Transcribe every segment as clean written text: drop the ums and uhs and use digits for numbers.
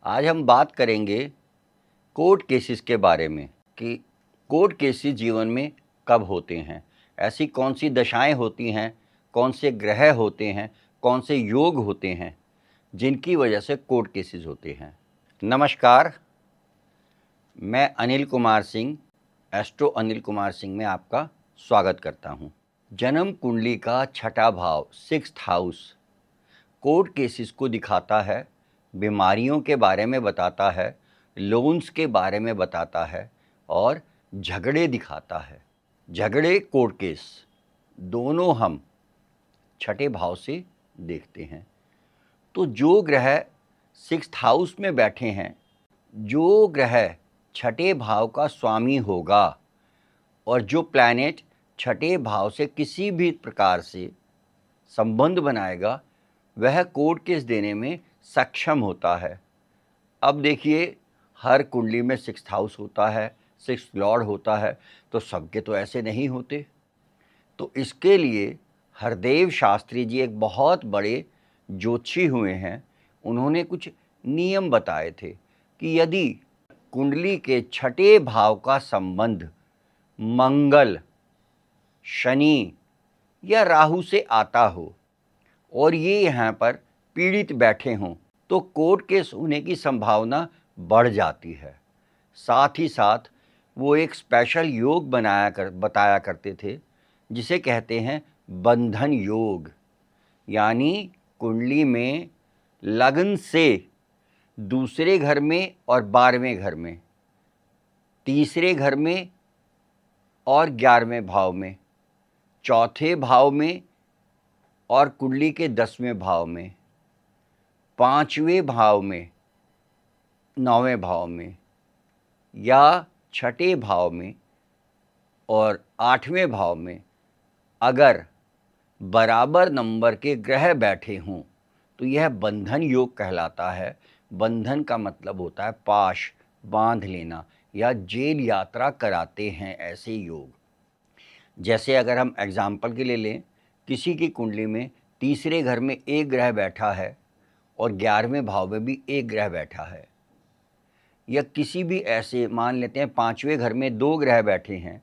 आज हम बात करेंगे कोर्ट केसेस के बारे में कि कोर्ट केसेस जीवन में कब होते हैं, ऐसी कौन सी दशाएं होती हैं, कौन से ग्रह होते हैं, कौन से योग होते हैं जिनकी वजह से कोर्ट केसेस होते हैं। नमस्कार, मैं अनिल कुमार सिंह, एस्ट्रो अनिल कुमार सिंह में आपका स्वागत करता हूँ। जन्म कुंडली का छठा भाव, 6th हाउस, कोर्ट केसेस को दिखाता है, बीमारियों के बारे में बताता है, लोन्स के बारे में बताता है और झगड़े दिखाता है। झगड़े, कोर्ट केस दोनों हम छठे भाव से देखते हैं। तो जो ग्रह 6th हाउस में बैठे हैं, जो ग्रह छठे भाव का स्वामी होगा और जो प्लैनेट छठे भाव से किसी भी प्रकार से संबंध बनाएगा, वह कोर्ट केस देने में सक्षम होता है। अब देखिए, हर कुंडली में 6th हाउस होता है, 6th लॉर्ड होता है, तो सबके तो ऐसे नहीं होते। तो इसके लिए हरदेव शास्त्री जी एक बहुत बड़े ज्योतिषी हुए हैं। उन्होंने कुछ नियम बताए थे कि यदि कुंडली के छठे भाव का संबंध मंगल, शनि या राहु से आता हो और ये यहाँ पर पीड़ित बैठे हों, तो कोर्ट केस होने की संभावना बढ़ जाती है। साथ ही साथ वो एक स्पेशल योग बताया करते थे, जिसे कहते हैं बंधन योग। यानी कुंडली में लग्न से दूसरे घर में और 12वें घर में, तीसरे घर में और 11वें भाव में, चौथे भाव में और कुंडली के 10वें भाव में, 5वें भाव में, 9वें भाव में या छठे भाव में और 8वें भाव में अगर बराबर नंबर के ग्रह बैठे हों, तो यह बंधन योग कहलाता है। बंधन का मतलब होता है पाश, बांध लेना या जेल यात्रा कराते हैं ऐसे योग। जैसे अगर हम एग्जाम्पल के लिए लें, किसी की कुंडली में तीसरे घर में एक ग्रह बैठा है और 11वें भाव में भी एक ग्रह बैठा है, या किसी भी ऐसे मान लेते हैं 5वें घर में 2 ग्रह बैठे हैं,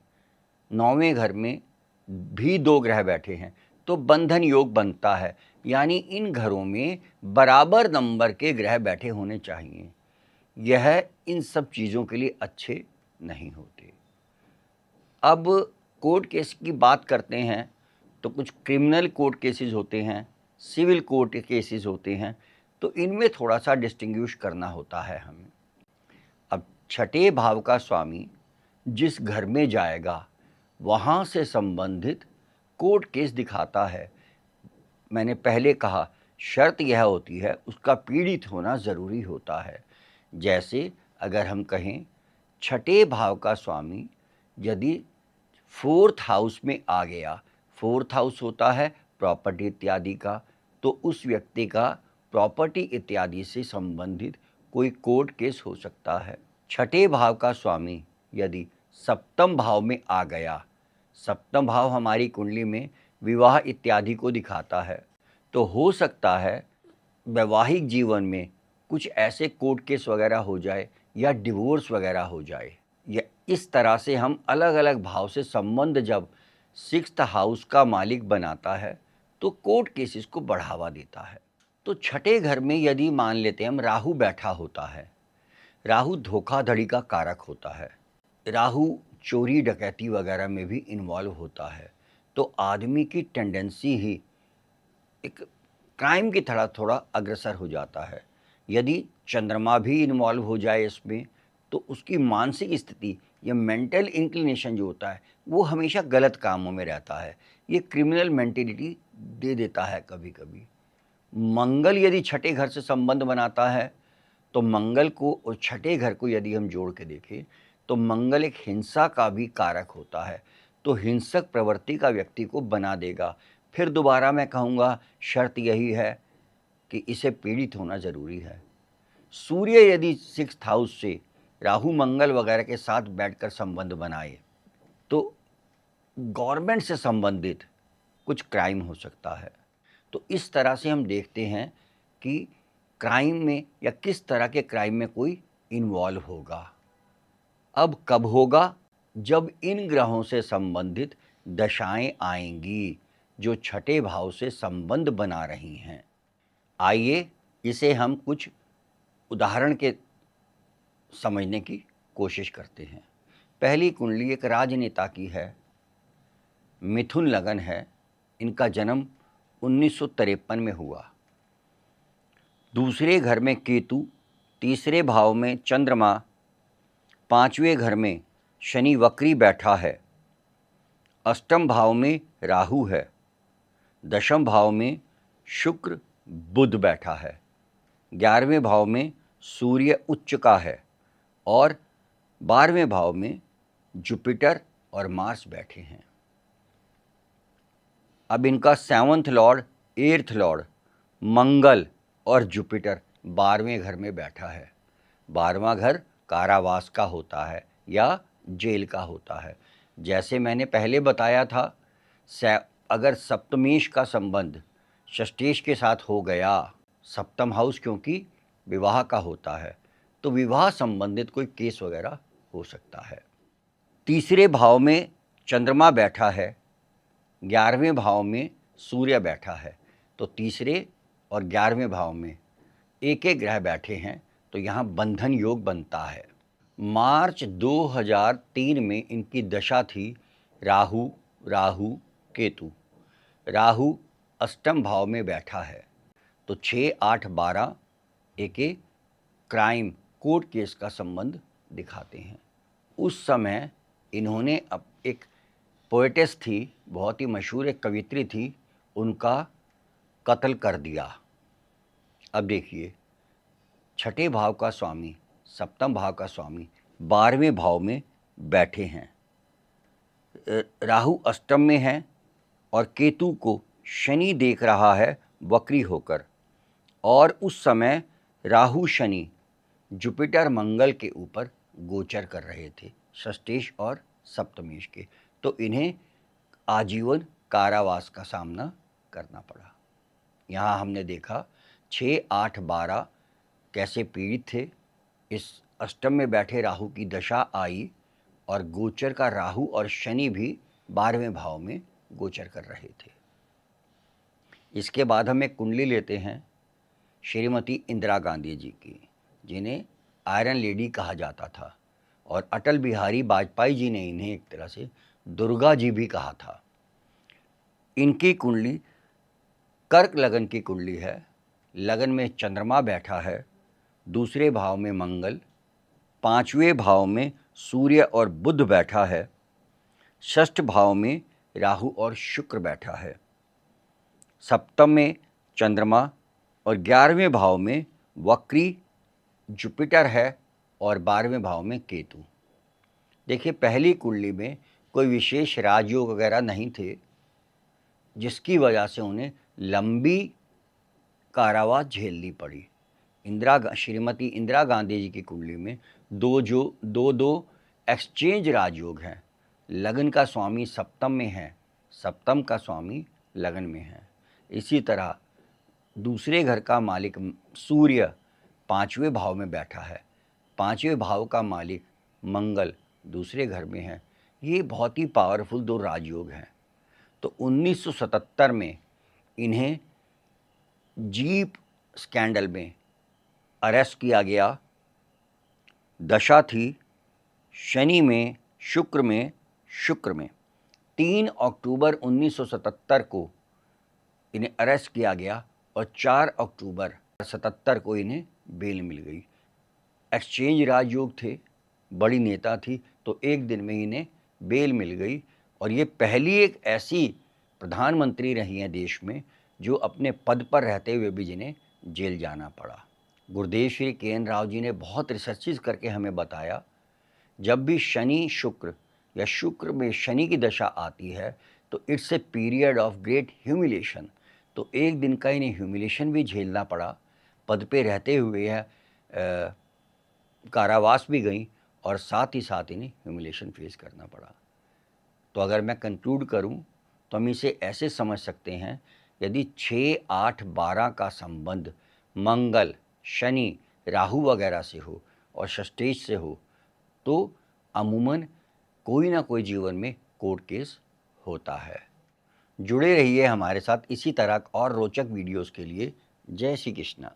9वें घर में भी 2 ग्रह बैठे हैं, तो बंधन योग बनता है। यानी इन घरों में बराबर नंबर के ग्रह बैठे होने चाहिए। यह इन सब चीज़ों के लिए अच्छे नहीं होते। अब कोर्ट केस की बात करते हैं तो कुछ क्रिमिनल कोर्ट केसेस होते हैं, सिविल कोर्ट केसेस होते हैं, तो इनमें थोड़ा सा डिस्टिंग्विश करना होता है हमें। अब छठे भाव का स्वामी जिस घर में जाएगा, वहाँ से संबंधित कोर्ट केस दिखाता है। मैंने पहले कहा, शर्त यह होती है उसका पीड़ित होना ज़रूरी होता है। जैसे अगर हम कहें छठे भाव का स्वामी यदि 4th हाउस में आ गया, 4th हाउस होता है प्रॉपर्टी इत्यादि का, तो उस व्यक्ति का प्रॉपर्टी इत्यादि से संबंधित कोई कोर्ट केस हो सकता है। छठे भाव का स्वामी यदि 7th भाव में आ गया, 7th भाव हमारी कुंडली में विवाह इत्यादि को दिखाता है, तो हो सकता है वैवाहिक जीवन में कुछ ऐसे कोर्ट केस वगैरह हो जाए या डिवोर्स वगैरह हो जाए। या इस तरह से हम अलग अलग भाव से संबंध जब 6th हाउस का मालिक बनाता है, तो कोर्ट केसेस को बढ़ावा देता है। तो छठे घर में यदि मान लेते हैं हम राहु बैठा होता है, राहु धोखाधड़ी का कारक होता है, राहु चोरी डकैती वगैरह में भी इन्वॉल्व होता है, तो आदमी की टेंडेंसी ही एक क्राइम की तरह थोड़ा अग्रसर हो जाता है। यदि चंद्रमा भी इन्वॉल्व हो जाए इसमें, तो उसकी मानसिक स्थिति या मेंटल इंक्लिनेशन जो होता है, वो हमेशा गलत कामों में रहता है। ये क्रिमिनल मेंटेलिटी दे देता है कभी कभी। मंगल यदि छठे घर से संबंध बनाता है, तो मंगल को और छठे घर को यदि हम जोड़ के देखें, तो मंगल एक हिंसा का भी कारक होता है, तो हिंसक प्रवृत्ति का व्यक्ति को बना देगा। फिर दोबारा मैं कहूँगा, शर्त यही है कि इसे पीड़ित होना ज़रूरी है। सूर्य यदि 6th हाउस से राहु मंगल वगैरह के साथ बैठकर संबंध बनाए, तो गवर्नमेंट से संबंधित कुछ क्राइम हो सकता है। तो इस तरह से हम देखते हैं कि क्राइम में या किस तरह के क्राइम में कोई इन्वॉल्व होगा। अब कब होगा? जब इन ग्रहों से संबंधित दशाएं आएंगी जो छठे भाव से संबंध बना रही हैं। आइए इसे हम कुछ उदाहरण के समझने की कोशिश करते हैं। पहली कुंडली एक राजनेता की है, मिथुन लगन है। इनका जन्म 1953 में हुआ। दूसरे घर में केतु, तीसरे भाव में चंद्रमा, पांचवें घर में शनि वक्री बैठा है, अष्टम भाव में राहु है, दशम भाव में शुक्र बुध बैठा है, 11वें भाव में सूर्य उच्च का है और 12वें भाव में जुपिटर और मार्स बैठे हैं। अब इनका 7th लॉर्ड, 8th लॉर्ड मंगल और जुपिटर 12वें घर में बैठा है। 12वां घर कारावास का होता है या जेल का होता है। जैसे मैंने पहले बताया था, अगर सप्तमेश का संबंध षष्ठेश के साथ हो गया, सप्तम हाउस क्योंकि विवाह का होता है, तो विवाह संबंधित कोई केस वगैरह हो सकता है। तीसरे भाव में चंद्रमा बैठा है, 11वें भाव में सूर्य बैठा है, तो तीसरे और 11वें भाव में एक एक ग्रह बैठे हैं, तो यहाँ बंधन योग बनता है। मार्च 2003 में इनकी दशा थी राहु राहु केतु। राहु अष्टम भाव में बैठा है, तो 6, 8, 12 एक एक क्राइम कोर्ट केस का संबंध दिखाते हैं। उस समय इन्होंने अब एक पोएटेस थी, बहुत ही मशहूर एक कवित्री थी, उनका कत्ल कर दिया। अब देखिए, छठे भाव का स्वामी, सप्तम भाव का स्वामी 12वें भाव में बैठे हैं। राहु अष्टम में है और केतु को शनि देख रहा है वक्री होकर, और उस समय राहु शनि जुपिटर मंगल के ऊपर गोचर कर रहे थे, षष्ठेश और सप्तमेश के, तो इन्हें आजीवन कारावास का सामना करना पड़ा। यहाँ हमने देखा 6, 8, 12 कैसे पीड़ित थे। इस अष्टम में बैठे राहु की दशा आई और गोचर का राहु और शनि भी 12वें भाव में गोचर कर रहे थे। इसके बाद हम एक कुंडली लेते हैं श्रीमती इंदिरा गांधी जी की, जिन्हें आयरन लेडी कहा जाता था, और अटल बिहारी वाजपेयी जी ने इन्हें एक तरह से दुर्गा जी भी कहा था। इनकी कुंडली कर्क लगन की कुंडली है। लगन में चंद्रमा बैठा है, दूसरे भाव में मंगल, 5वें भाव में सूर्य और बुध बैठा है, षष्ठ भाव में राहु और शुक्र बैठा है, सप्तम में चंद्रमा और 11वें भाव में वक्री जुपिटर है और 12वें भाव में केतु। देखिए, पहली कुंडली में कोई विशेष राजयोग वगैरह नहीं थे, जिसकी वजह से उन्हें लंबी कारावास झेलनी पड़ी। श्रीमती इंदिरा गांधी जी की कुंडली में दो एक्सचेंज राजयोग हैं। लगन का स्वामी सप्तम में है, सप्तम का स्वामी लगन में है। इसी तरह दूसरे घर का मालिक सूर्य 5वें भाव में बैठा है, 5वें भाव का मालिक मंगल दूसरे घर में है। ये बहुत ही पावरफुल दो राजयोग हैं। तो 1977 में इन्हें जीप स्कैंडल में अरेस्ट किया गया। दशा थी शनि में, शुक्र में, 3 अक्टूबर 1977 को इन्हें अरेस्ट किया गया और 4 अक्टूबर 77 को इन्हें बेल मिल गई। एक्सचेंज राजयोग थे, बड़ी नेता थी, तो एक दिन में इन्हें बेल मिल गई, और ये पहली एक ऐसी प्रधानमंत्री रही हैं देश में जो अपने पद पर रहते हुए भी जिन्हें जेल जाना पड़ा। गुरुदेव श्री के.एन. राव जी ने बहुत रिसर्चेज करके हमें बताया, जब भी शनि शुक्र या शुक्र में शनि की दशा आती है तो it's a period of great humiliation. तो एक दिन का इन्हें ह्यूमिलेशन भी झेलना पड़ा, पद पे रहते हुए है कारावास भी गई, और साथ ही साथ इन्हें ह्यूमिलेशन फेस करना पड़ा। तो अगर मैं कंक्लूड करूं तो हम इसे ऐसे समझ सकते हैं, यदि 6, 8, 12 का संबंध मंगल शनि, राहु वगैरह से हो और षष्ठेश से हो तो अमूमन कोई ना कोई जीवन में कोर्ट केस होता है। जुड़े रहिए हमारे साथ इसी तरह और रोचक वीडियोस के लिए। जय श्री कृष्णा।